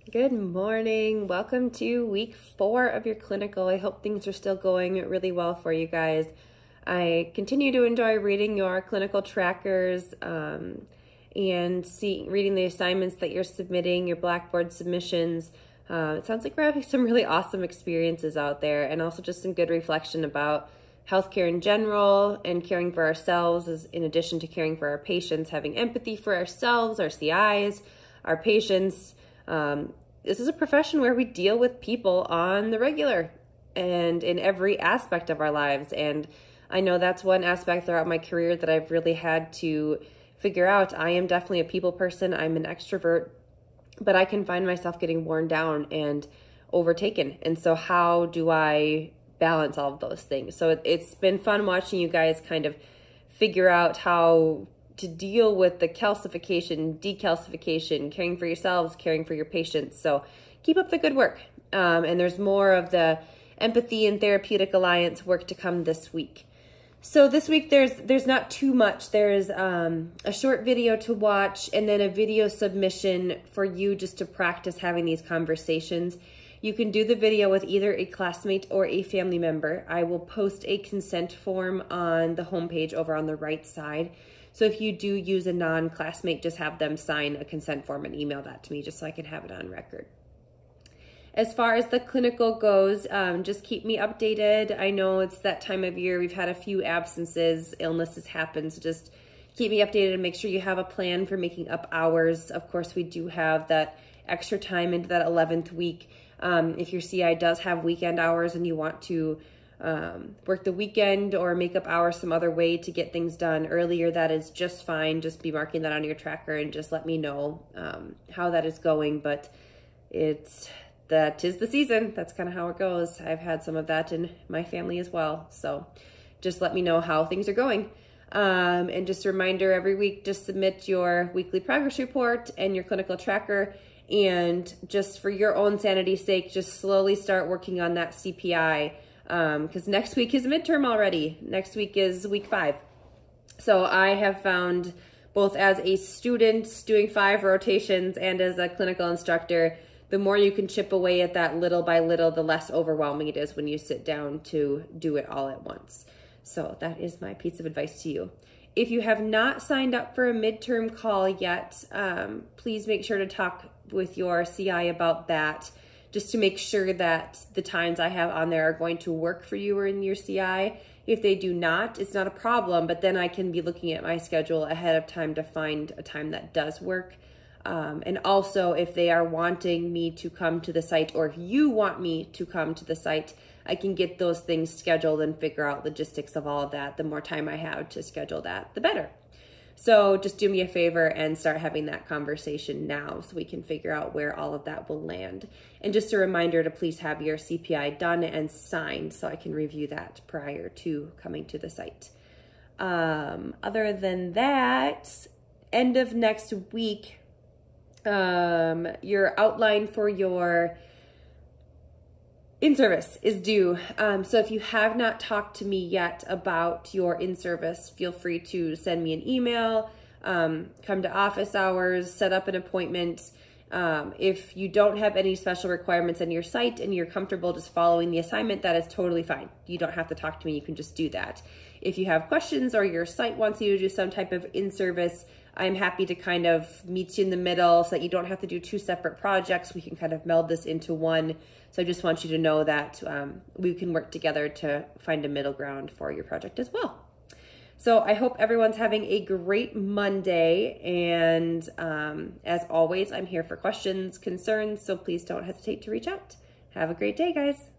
Good morning. Welcome to week 4 of your clinical. I hope things are still going really well for you guys. I continue to enjoy reading your clinical trackers and reading the assignments that you're submitting, your Blackboard submissions. It sounds like we're having some really awesome experiences out there, and also just some good reflection about healthcare in general and caring for ourselves, in addition to caring for our patients, having empathy for ourselves, our CIs, our patients. This is a profession where we deal with people on the regular and in every aspect of our lives. And I know that's one aspect throughout my career that I've really had to figure out. I am definitely a people person. I'm an extrovert, but I can find myself getting worn down and overtaken. And so how do I balance all of those things? So it's been fun watching you guys kind of figure out how to deal with the calcification, decalcification, caring for yourselves, caring for your patients. So keep up the good work. And there's more of the Empathy and Therapeutic Alliance work to come this week. So this week there's not too much. There's a short video to watch and then a video submission for you just to practice having these conversations. You can do the video with either a classmate or a family member. I will post a consent form on the homepage over on the right side. So if you do use a non-classmate, just have them sign a consent form and email that to me just so I can have it on record. As far as the clinical goes, just keep me updated. I know it's that time of year. We've had a few absences, illnesses happen, so just keep me updated and make sure you have a plan for making up hours. Of course, we do have that extra time into that 11th week. If your CI does have weekend hours and you want to work the weekend or make up hours some other way to get things done earlier, that is just fine. Just be marking that on your tracker and just let me know how that is going. But that is the season. That's kind of how it goes. I've had some of that in my family as well. So just let me know how things are going. And just a reminder, every week, just submit your weekly progress report and your clinical tracker. And just for your own sanity's sake, just slowly start working on that CPI. Because next week is midterm already. Next week is week 5. So I have found, both as a student doing 5 rotations and as a clinical instructor, the more you can chip away at that little by little, the less overwhelming it is when you sit down to do it all at once. So that is my piece of advice to you. If you have not signed up for a midterm call yet, please make sure to talk with your CI about that, just to make sure that the times I have on there are going to work for you or in your CI. If they do not, it's not a problem, but then I can be looking at my schedule ahead of time to find a time that does work. And also, if they are wanting me to come to the site, or if you want me to come to the site, I can get those things scheduled and figure out logistics of all of that. The more time I have to schedule that, the better. So just do me a favor and start having that conversation now so we can figure out where all of that will land. And just a reminder to please have your CPI done and signed so I can review that prior to coming to the site. Other than that, end of next week, your outline for your in-service is due. So if you have not talked to me yet about your in-service, feel free to send me an email, come to office hours, set up an appointment. If you don't have any special requirements on your site and you're comfortable just following the assignment, that is totally fine. You don't have to talk to me. You can just do that. If you have questions or your site wants you to do some type of in-service, I'm happy to kind of meet you in the middle so that you don't have to do 2 separate projects. We can kind of meld this into one. So I just want you to know that we can work together to find a middle ground for your project as well. So I hope everyone's having a great Monday. And as always, I'm here for questions, concerns, so please don't hesitate to reach out. Have a great day, guys.